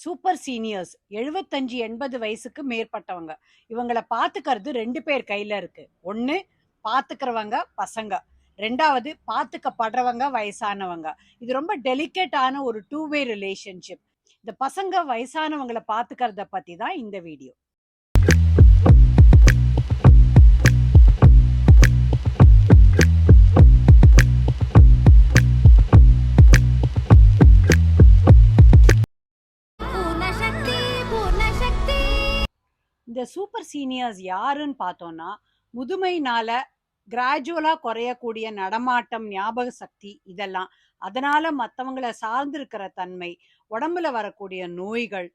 Super seniors 75-80 வயசுக்கு மேற்பட்டவங்க. இவங்கள பாத்துக்கிறது 2 பேர் கையில இருக்கு. ஒண்ணு பாத்துக்கிறவங்க பசங்க. 2வது பாத்துக்கப்படுறவங்க வயசானவங்க. இது ரொம்ப டெலிகேட்டான ஒரு டூ வே ரிலேஷன்ஷிப். இந்த பசங்க வயசானவங்கள பாத்துக்கிறத பத்தி தான் இந்த வீடியோ. இந்த சூப்பர் சீனியர்ஸ் யாருன்னு பார்த்தோம்னா, முதுமைனால கிராஜுவலா குறையக்கூடிய நடமாட்டம், ஞாபக சக்தி இதெல்லாம். அதனால மத்தவங்கள சார்ந்திருக்கிற தன்மை, உடம்புல வரக்கூடிய நோய்கள்,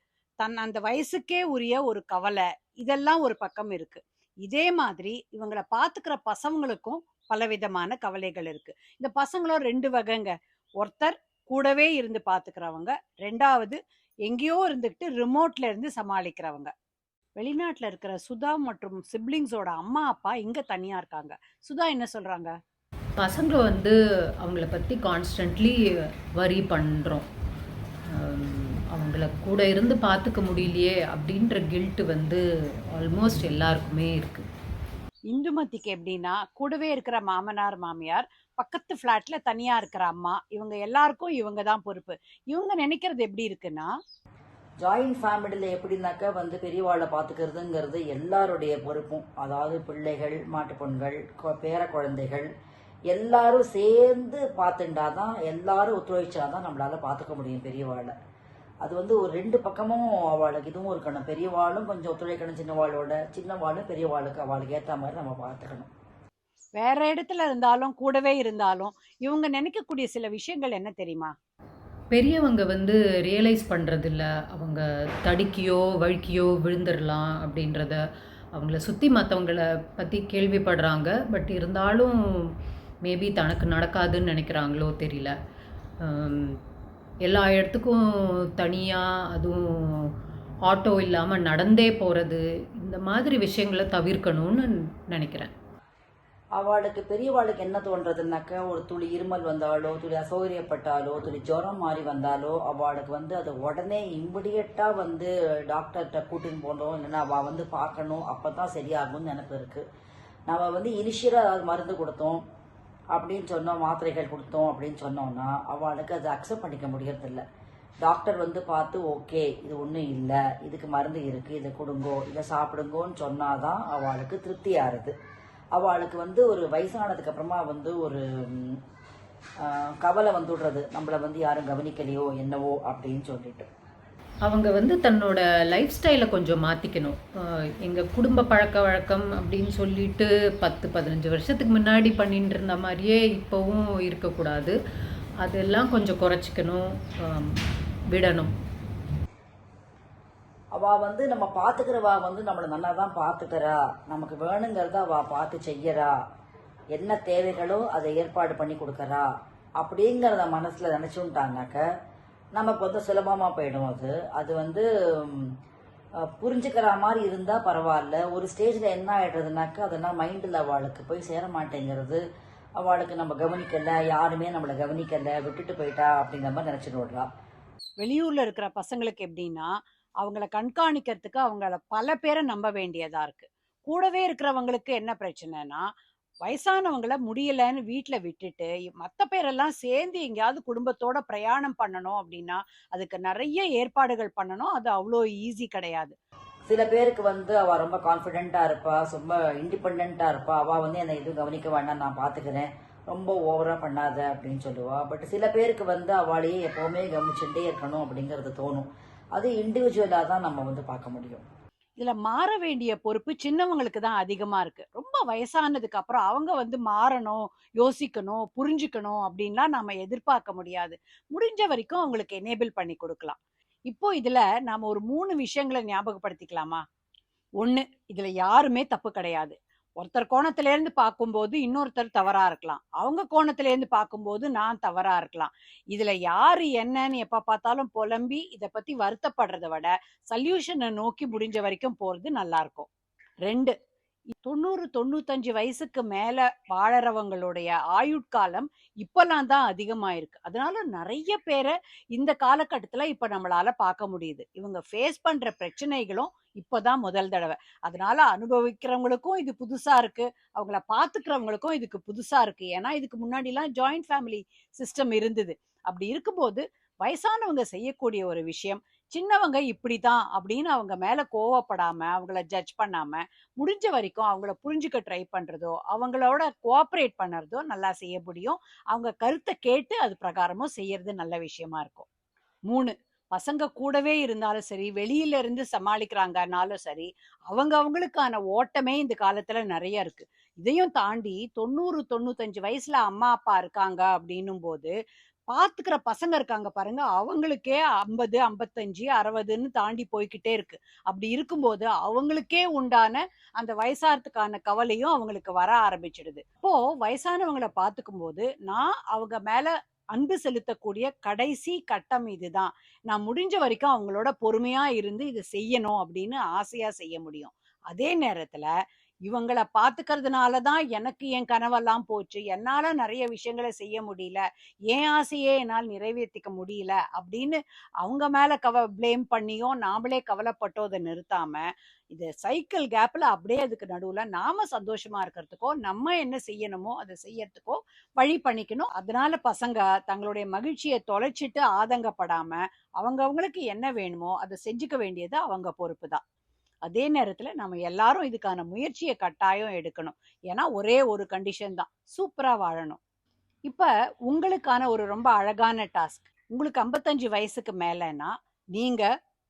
அந்த வயசுக்கே உரிய ஒரு கவலை, இதெல்லாம் ஒரு பக்கம் இருக்கு. இதே மாதிரி இவங்கள பாத்துக்கிற பசங்களுக்கும் பலவிதமான கவலைகள் இருக்கு. இந்த பசங்களும் 2 வகைங்க. ஒருத்தர் கூடவே இருந்து பாத்துக்கிறவங்க, 2வது எங்கேயோ இருந்துகிட்டு ரிமோட்ல இருந்து சமாளிக்கிறவங்க. வெளிநாட்டுல இருக்கிற சுதா மற்றும் சிப்லிங்ஸோட அம்மா அப்பா இங்க தனியா இருக்காங்க. சுதா என்ன சொல்றாங்க? பசங்க வந்து அவங்கள பற்றி கான்ஸ்டன்ட்லி வரி பண்ணுறோம். அவங்கள கூட இருந்து பார்த்துக்க முடியலையே அப்படின்ற கில்ட்டு வந்து ஆல்மோஸ்ட் எல்லாருக்குமே இருக்குது. இந்துமதிக்கு எப்படின்னா, கூடவே இருக்கிற மாமனார் மாமியார், பக்கத்து ஃப்ளாட்ல தனியா இருக்கிற அம்மா, இவங்க எல்லாருக்கும் இவங்க தான் பொறுப்பு. இவங்க நினைக்கிறது எப்படி இருக்குன்னா, ஜாயின்ட் ஃபேமிலியில் எப்படின்னாக்கா வந்து பெரியவாளை பார்த்துக்கிறதுங்கிறது எல்லாருடைய பொறுப்பும். அதாவது பிள்ளைகள், மாட்டுப்பொண்கள், பேர குழந்தைகள் எல்லாரும் சேர்ந்து பார்த்துட்டாதான், எல்லாரும் ஒத்துழைச்சாதான் நம்மளால பார்த்துக்க முடியும் பெரியவாளை. அது வந்து ஒரு 2 பக்கமும் அவளுக்கு இதுவும் இருக்கணும். பெரியவாளும் கொஞ்சம் ஒத்துழைக்கணும் சின்னவாளோட, சின்னவாளும் பெரியவாளுக்கு அவளுக்கு ஏற்ற மாதிரி நம்ம பார்த்துக்கணும். வேற இடத்துல இருந்தாலும் கூடவே இருந்தாலும் இவங்க நினைக்கக்கூடிய சில விஷயங்கள் என்ன தெரியுமா? பெரியவங்க வந்து ரியலைஸ் பண்ணுறதில்ல, அவங்க தடுக்கியோ வழுக்கியோ விழுந்துடலாம் அப்படின்றத. அவங்கள சுற்றி மற்றவங்கள பற்றி கேள்விப்படுறாங்க, பட் இருந்தாலும் மேபி தனக்கு நடக்காதுன்னு நினைக்கிறாங்களோ தெரியல. எல்லா இடத்துக்கும் தனியாக, அதுவும் ஆட்டோ இல்லாமல் நடந்தே போகிறது, இந்த மாதிரி விஷயங்களை தவிர்க்கணும்னு நினைக்கிறேன். அவளுக்கு பெரியவாளுக்கு என்ன தோன்றதுனாக்கா, ஒரு துளி இருமல் வந்தாலோ, துளி அசௌகரியப்பட்டாலோ, துளி ஜுரம் மாறி வந்தாலோ, அவளுக்கு வந்து அதை உடனே இம்மிடியட்டா வந்து டாக்டர்கிட்ட கூட்டின்னு போனோம், இல்லைன்னா அவள் வந்து பார்க்கணும், அப்பதான் சரியாகும்னு நினைப்பு இருக்கு. நம்ம வந்து இனிஷியலா அதாவது மருந்து கொடுத்தோம் அப்படின்னு சொன்னோம், மாத்திரைகள் கொடுத்தோம் அப்படின்னு சொன்னோம்னா அவளுக்கு அதை அக்செப்ட் பண்ணிக்க முடியறதில்ல. டாக்டர் வந்து பார்த்து ஓகே இது ஒன்றும் இல்லை, இதுக்கு மருந்து இருக்கு, இதை கொடுங்கோ, இதை சாப்பிடுங்கோன்னு சொன்னாதான் அவளுக்கு திருப்தி ஆறுது. அவளுக்கு வந்து ஒரு வயசானதுக்கு அப்புறமா வந்து ஒரு கவலை வந்துடுறது, நம்மளை வந்து யாரும் கவனிக்கலையோ என்னவோ அப்படின்னு சொல்லிட்டு. அவங்க வந்து தன்னோட லைஃப் ஸ்டைலை கொஞ்சம் மாற்றிக்கணும். எங்கள் குடும்ப பழக்க வழக்கம் அப்படின்னு சொல்லிட்டு 10-15 வருஷத்துக்கு முன்னாடி பண்ணிட்டு இருந்த மாதிரியே இப்போவும் இருக்கக்கூடாது. அதெல்லாம் கொஞ்சம் குறைச்சிக்கணும், விடணும். அவள் வந்து நம்ம பார்த்துக்கிறவா வந்து நம்மளை நல்லா தான் பார்த்துக்கிறா, நமக்கு வேணுங்கிறத அவள் பார்த்து செய்யறா, என்ன தேவைகளோ அதை ஏற்பாடு பண்ணி கொடுக்கறா அப்படிங்கிறத மனசில் நினச்சுட்டாங்கனாக்க நமக்கு வந்து சுலபமாக போயிடும். அது வந்து புரிஞ்சுக்கிற மாதிரி இருந்தால் பரவாயில்ல. ஒரு ஸ்டேஜில் என்ன ஆகிடுறதுனாக்கா அதெல்லாம் மைண்டில் அவளுக்கு போய் சேர மாட்டேங்கிறது. அவளுக்கு நம்ம கவனிக்கலை, யாருமே நம்மளை கவனிக்கலை, விட்டுட்டு போயிட்டா அப்படிங்கிற மாதிரி நினச்சிட்டு விடுறா. வெளியூர்ல இருக்கிற பசங்களுக்கு எப்படின்னா, அவங்கள கண்காணிக்கிறதுக்கு அவங்கள பல பேரை நம்ப வேண்டியதா இருக்கு. கூடவே இருக்கிறவங்களுக்கு என்ன பிரச்சனைனா, வயசானவங்கள முடியலன்னு வீட்டுல விட்டுட்டு மத்த பேரெல்லாம் சேர்ந்து எங்கேயாவது குடும்பத்தோட பிரயாணம் பண்ணணும் அப்படின்னா அதுக்கு நிறைய ஏற்பாடுகள் பண்ணணும். அது அவ்வளோ ஈஸி கிடையாது. சில பேருக்கு வந்து அவ ரொம்ப கான்ஃபிடென்ட்டா இருப்பா, ரொம்ப இண்டிபெண்டா இருப்பா. அவ வந்து என்னை எதுவும் கவனிக்க வேண்டாம், நான் பாத்துக்கிறேன், ரொம்ப ஓவரா பண்ணாத அப்படின்னு சொல்லுவா. பட் சில பேருக்கு வந்து அவளையே எப்பவுமே கவனிச்சுட்டே இருக்கணும் அப்படிங்கறது தோணும். அது இண்டிவிஜுவலா தான் நம்ம வந்து பார்க்க முடியும். இதுல மாற வேண்டிய பொறுப்பு சின்னவங்களுக்கு தான் அதிகமா இருக்கு. ரொம்ப வயசானதுக்கு அப்புறம் அவங்க வந்து மாறணும், யோசிக்கணும், புரிஞ்சுக்கணும் அப்படின்லாம் நாம எதிர்பார்க்க முடியாது. முடிஞ்ச வரைக்கும் அவங்களுக்கு எனேபிள் பண்ணி கொடுக்கலாம். இப்போ இதுல நாம ஒரு 3 விஷயங்களை ஞாபகப்படுத்திக்கலாமா? 1, இதுல யாருமே தப்பு கிடையாது. ஒருத்தர் கோணத்துல இருந்து பார்க்கும்போது இன்னொருத்தர் தவறா இருக்கலாம். அவங்க கோணத்துல இருந்து பார்க்கும்போது நான் தவறா இருக்கலாம். இதுல யாரு என்னன்னு எப்ப பார்த்தாலும் புலம்பி இத பத்தி வருத்தப்படுறத விட சொல்யூஷனை நோக்கி முடிஞ்ச வரைக்கும் போறது நல்லா இருக்கும். 2, 90, 95 வயசுக்கு மேல வாழறவங்களுடைய ஆயுட்காலம் இப்பல்லாம் தான் அதிகமாயிருக்கு. அதனால நெறைய பேர இந்த காலகட்டத்துல இப்ப நம்மளால பார்க்க முடியுது. இவங்க ஃபேஸ் பண்ற பிரச்சனைகளும் இப்பதான் முதல் தடவ. அதனால அனுபவிக்கிறவங்களுக்கும் இது புதுசா இருக்கு. அவங்கள பார்த்துக்கிறவங்களுக்கும் இதுக்கு புதுசா இருக்கு. ஏன்னா இதுக்கு முன்னாடிலாம் ஜாயிண்ட் ஃபேமிலி சிஸ்டம் இருந்தது. அப்படி இருக்கும்போது வயசானவங்க செய்யக்கூடிய ஒரு விஷயம், சின்னவங்க இப்படிதான் அப்படின்னு அவங்க மேல கோவப்படாம, அவங்கள ஜட்ஜ் பண்ணாம, முடிஞ்ச வரைக்கும் அவங்கள புரிஞ்சுக்க ட்ரை பண்றதோ, அவங்களோட கோஆப்பரேட் பண்ணறதோ நல்லா செய்ய முடியும். அவங்க கருத்த கேட்டு அது பிரகாரமும் செய்யறது நல்ல விஷயமா இருக்கும். 3 பசங்க கூடவே இருந்தாலும் சரி, வெளியில இருந்து சமாளிக்கிறாங்கனாலும் சரி, அவங்களுக்கான ஓட்டமே இந்த காலத்துல நெறைய இருக்கு. இதையும் தாண்டி 90, 95 வயசுல அம்மா, அப்பா இருக்காங்க அப்படின்னும்போது, பார்த்துக்கிற பசங்க இருக்காங்க பாருங்க, அவங்களுக்கே 50, 55, 60ன்னு தாண்டி போய்க்கிட்டே இருக்கு. அப்படி இருக்கும்போது, அவங்களுக்கே உண்டான அந்த வயசாறதுக்கான கவலையும் அவங்களுக்கு வர ஆரம்பிச்சுடுது. அப்போ வயசானவங்கள பார்த்துக்கும்போது, நான் அவங்க மேல அன்பு செலுத்தக்கூடிய கடைசி கட்டம் இதுதான். நான் முடிஞ்ச வரைக்கும் அவங்களோட பொறுமையா இருந்து இத செய்யணும் அப்படின்னு ஆசையா செய்ய முடியும். அதே நேரத்துல இவங்கள பாத்துக்கிறதுனால தான் எனக்கு என் கனவெல்லாம் போச்சு. என்னால நெறைய விஷயங்கள செய்ய முடியல. என் ஆசையே என்னால் நிறைவேத்திக்க முடியல அப்படின்னு அவங்க மேல ப்ளேம் பண்ணியும், நாமளே கவலைப்பட்டோ அத நிறுத்தாம, இது சைக்கிள் கேப்ல அப்படியே அதுக்கு நடுவுல நாம சந்தோஷமா இருக்கிறதுக்கோ, நம்ம என்ன செய்யணுமோ அத செய்யறதுக்கோ வழி பண்ணிக்கணும். அதனால பசங்க தங்களுடைய மகிழ்ச்சிய தொலைச்சிட்டு ஆதங்கப்படாம, அவங்களுக்கு என்ன வேணுமோ அத செஞ்சுக்க வேண்டியது அவங்க பொறுப்பு தான். அதே நேரத்துல நம்ம எல்லாரும் இதுக்கான முயற்சிய கட்டாயம் எடுக்கணும். ஏன்னா ஒரே ஒரு கண்டிஷன் தான். சூப்பரா வாழணும். இப்ப உங்களுக்கான ஒரு ரொம்ப அழகான டாஸ்க். உங்களுக்கு 55 வயசுக்கு மேலன்னா, நீங்க,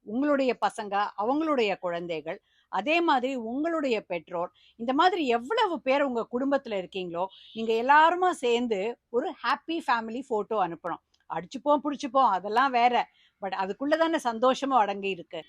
உங்களுடைய பசங்க, அவங்களுடைய குழந்தைகள், அதே மாதிரி உங்களுடைய பெற்றோர், இந்த மாதிரி எவ்வளவு பேர் உங்க குடும்பத்துல இருக்கீங்களோ, நீங்க எல்லாருமா சேர்ந்து ஒரு ஹாப்பி ஃபேமிலி ஃபோட்டோ அனுப்பணும். அடிச்சுப்போம், புடிச்சுப்போம் அதெல்லாம் வேற. பட் அதுக்குள்ள தானே சந்தோஷமும் அடங்கி இருக்கு.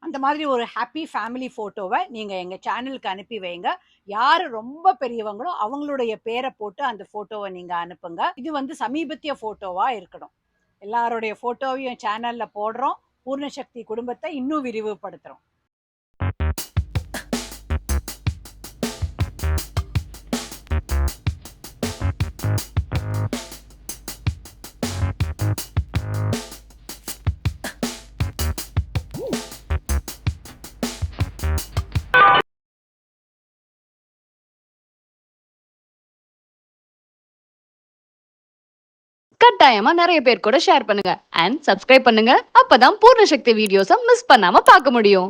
அந்த மாதிரி ஒரு ஹாப்பி ஃபேமிலி ஃபோட்டோவ நீங்க எங்க சேனலுக்கு அனுப்பி வைங்க. யாரு ரொம்ப பெரியவங்களோ அவங்களுடைய பேர போட்டு அந்த ஃபோட்டோவ நீங்க அனுப்புங்க. இது வந்து சமீபத்திய ஃபோட்டோவா இருக்கணும். எல்லாருடைய ஃபோட்டோவையும் சேனல்ல போடுறோம். பூர்ணசக்தி குடும்பத்தை இன்னும் விரிவுபடுத்துறோம். கட்டாயமா நிறைய பேர் கூட ஷேர் பண்ணுங்க அண்ட் சப்ஸ்கிரைப் பண்ணுங்க. அப்பதான் பூர்ண சக்தி வீடியோஸை மிஸ் பண்ணாம பார்க்க முடியும்.